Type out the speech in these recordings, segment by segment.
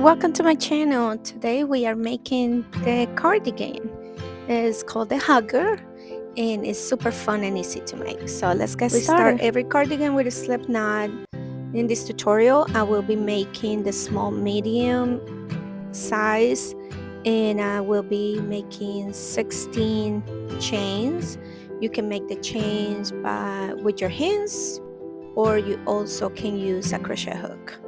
welcome to my channel. Today we are making the cardigan. It's called the hugger and it's super fun and easy to make. So let's get started. We start every cardigan with a slip knot. In this tutorial I will be making the small medium size and I will be making 16 chains. You can make the chains with your hands, or you also can use a crochet hook.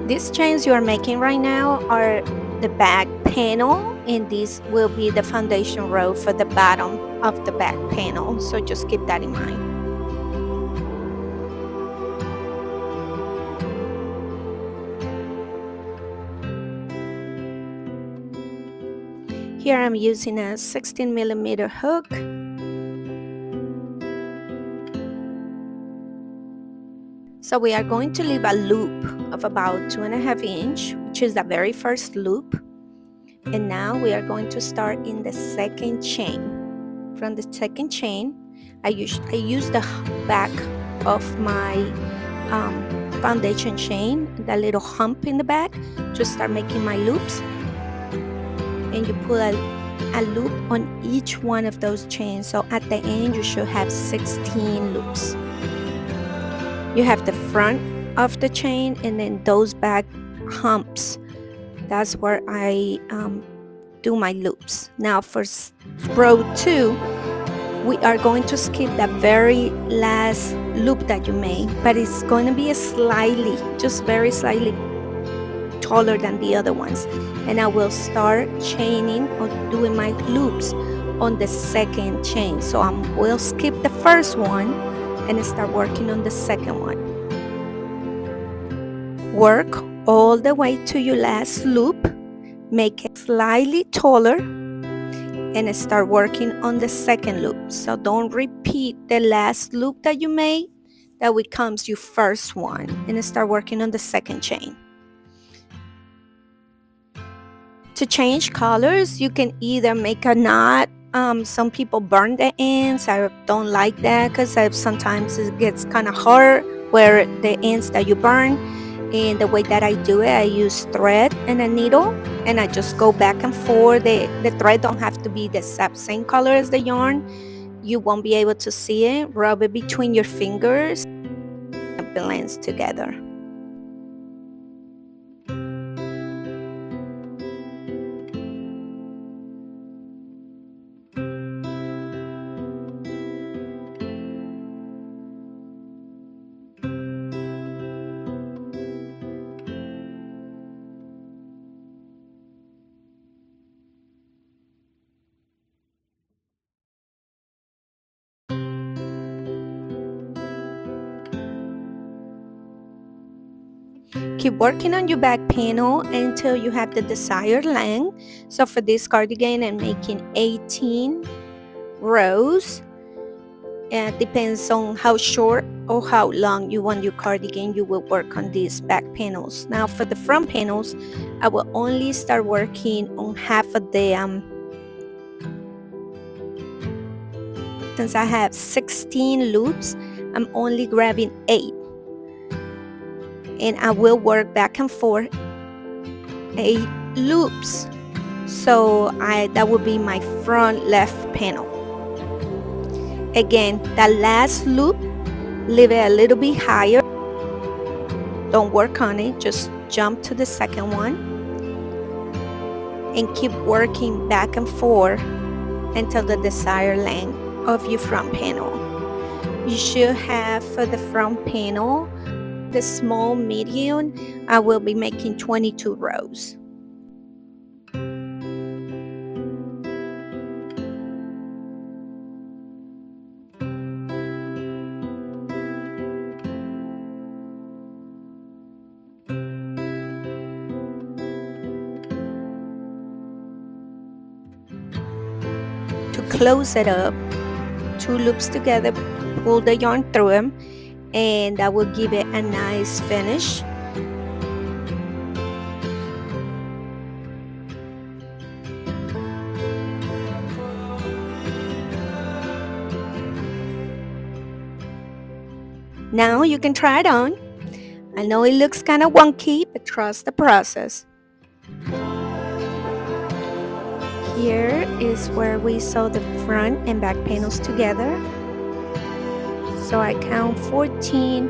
These chains you are making right now are the back panel, and this will be the foundation row for the bottom of the back panel, so just keep that in mind. Here I'm using a 16mm hook. So we are going to leave a loop of about 2.5 inches, which is the very first loop. And now we are going to start in the second chain. From the second chain, I use the back of my foundation chain, that little hump in the back, to start making my loops. And you pull a loop on each one of those chains. So at the end, you should have 16 loops. You have the front of the chain and then those back humps. That's where I do my loops. Now for row 2, we are going to skip the very last loop that you made, but it's going to be just very slightly taller than the other ones. And I will start chaining or doing my loops on the second chain. So I will skip the first one and start working on the second one. Work all the way to your last loop, make it slightly taller, and start working on the second loop. So don't repeat the last loop that you made, that becomes your first one, and start working on the second chain. To change colors, you can either make a knot. Some people burn the ends. I don't like that because sometimes it gets kind of hard where the ends that you burn. And the way that I do it, I use thread and a needle, and I just go back and forth. The thread don't have to be the same color as the yarn. You won't be able to see it. Rub it between your fingers. It blends together. Keep working on your back panel until you have the desired length. So for this cardigan, I'm making 18 rows. It depends on how short or how long you want your cardigan. You will work on these back panels. Now for the front panels, I will only start working on half of the since I have 16 loops, I'm only grabbing 8. And I will work back and forth 8 loops. So that would be my front left panel. Again, the last loop, leave it a little bit higher. Don't work on it, just jump to the second one and keep working back and forth until the desired length of your front panel. You should have, for the front panel, the small medium, I will be making 22 rows. To close it up, 2 loops together, pull the yarn through them, and that will give it a nice finish. Now you can try it on. I know it looks kind of wonky, but trust the process. Here is where we sew the front and back panels together. So I count 14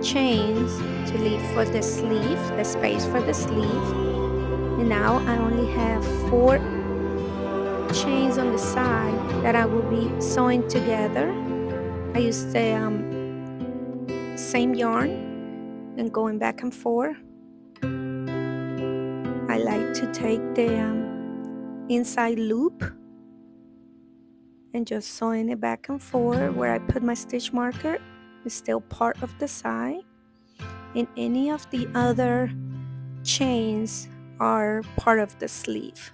chains to leave for the sleeve, the space for the sleeve. And now I only have 4 chains on the side that I will be sewing together. I use the same yarn and going back and forth. I like to take the inside loop and just sewing it back and forth. Where I put my stitch marker is still part of the side, and any of the other chains are part of the sleeve,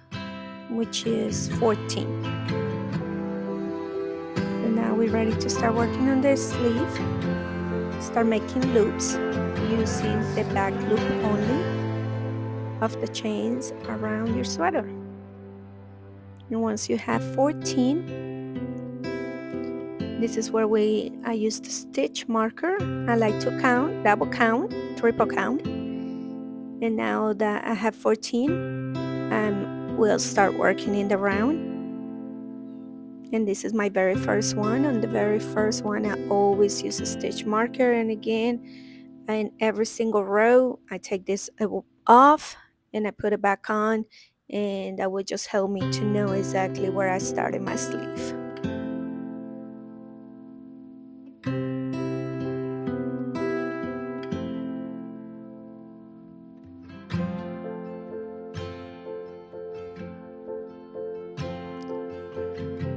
which is 14. And now we're ready to start working on the sleeve. Start making loops using the back loop only of the chains around your sweater. And once you have 14, this is where I use the stitch marker. I like to count, double count, triple count. And now that I have 14, we'll start working in the round. And this is my very first one. On the very first one, I always use a stitch marker. And again, in every single row, I take this off and I put it back on. And that will just help me to know exactly where I started my sleeve.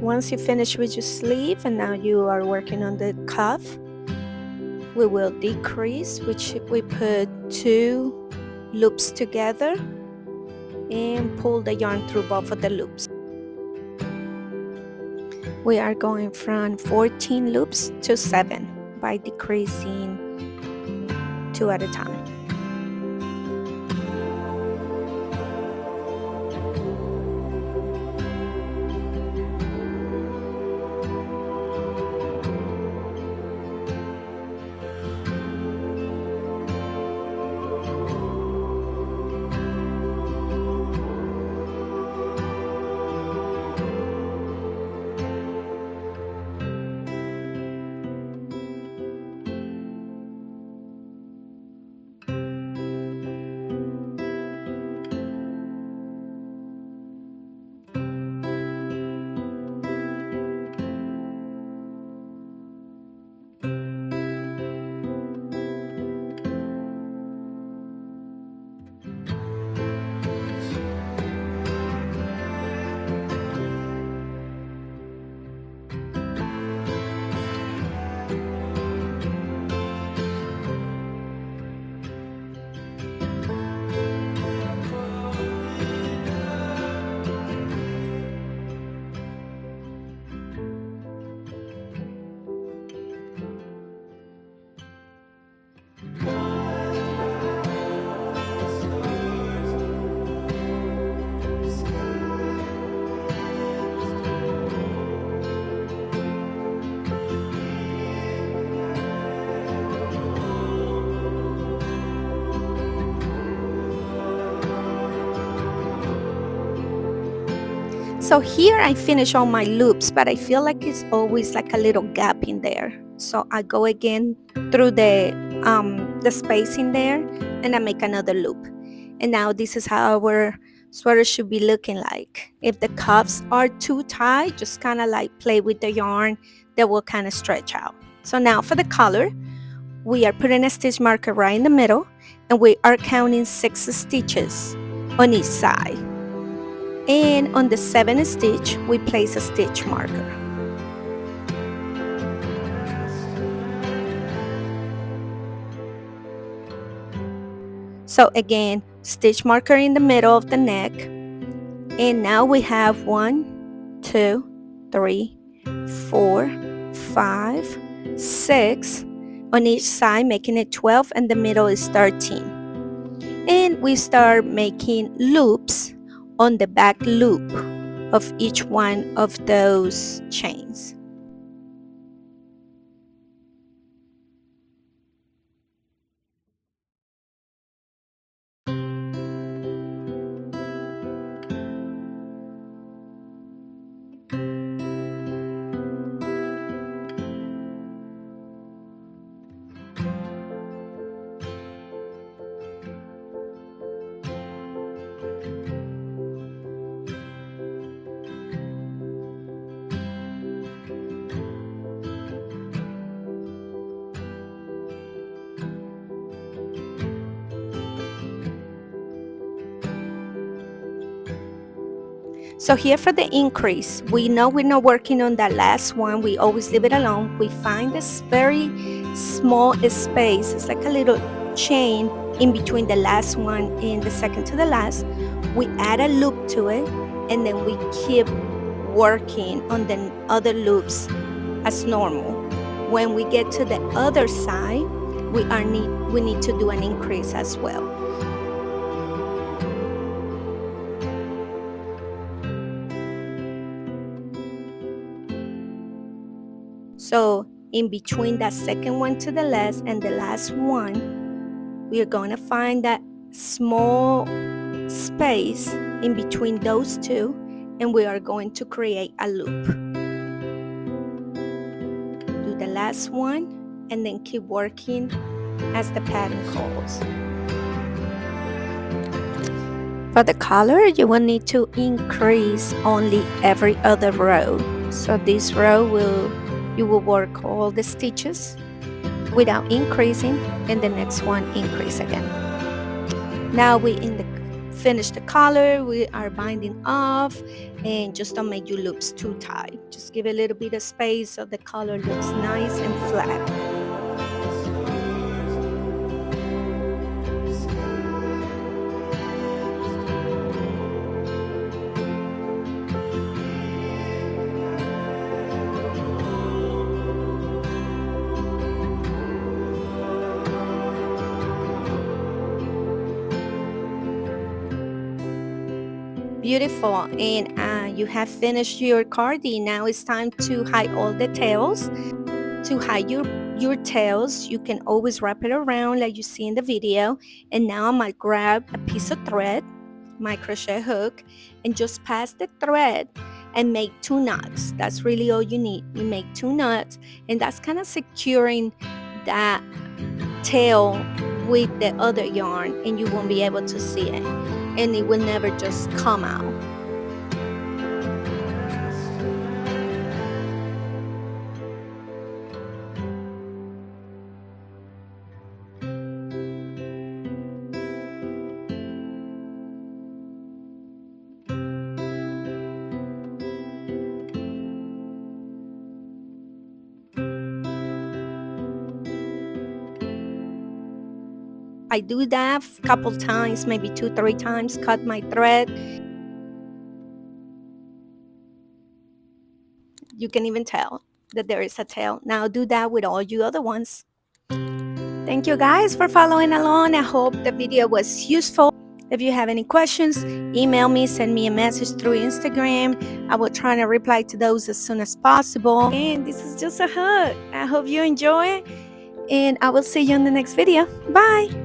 Once you finish with your sleeve and now you are working on the cuff, we will decrease, which we put 2 loops together and pull the yarn through both of the loops. We are going from 14 loops to 7 by decreasing 2 at a time. So here I finish all my loops, but I feel like it's always like a little gap in there. So I go again through the space in there and I make another loop. And now this is how our sweater should be looking like. If the cuffs are too tight, just kind of like play with the yarn, that will kind of stretch out. So now for the color, we are putting a stitch marker right in the middle and we are counting 6 stitches on each side. And on the 7th stitch, we place a stitch marker. So again, stitch marker in the middle of the neck. And now we have 1, 2, 3, 4, 5, 6 on each side, making it 12, and the middle is 13. And we start making loops on the back loop of each one of those chains. So here for the increase, we know we're not working on that last one. We always leave it alone. We find this very small space. It's like a little chain in between the last one and the second to the last. We add a loop to it, and then we keep working on the other loops as normal. When we get to the other side, we need to do an increase as well. So in between that second one to the left and the last one, we are going to find that small space in between those two, and we are going to create a loop. Do the last one and then keep working as the pattern calls. For the color, you will need to increase only every other row. So this row you will work all the stitches without increasing, and the next one increase again. Now we finish the color, we are binding off, and just don't make your loops too tight. Just give a little bit of space so the color looks nice and flat. Beautiful, and you have finished your cardi. Now it's time to hide all the tails. To hide your tails, you can always wrap it around like you see in the video. And now I'm gonna grab a piece of thread, my crochet hook, and just pass the thread and make 2 knots. That's really all you need. You make 2 knots, and that's kind of securing that tail with the other yarn, and you won't be able to see it, and it will never just come out. I do that a couple times, maybe 2-3 times, cut my thread. You can even tell that there is a tail. Now do that with all your other ones. Thank you guys for following along. I hope the video was useful. If you have any questions, email me, send me a message through Instagram. I will try to reply to those as soon as possible. And this is just a hug. I hope you enjoy it, and I will see you in the next video. Bye.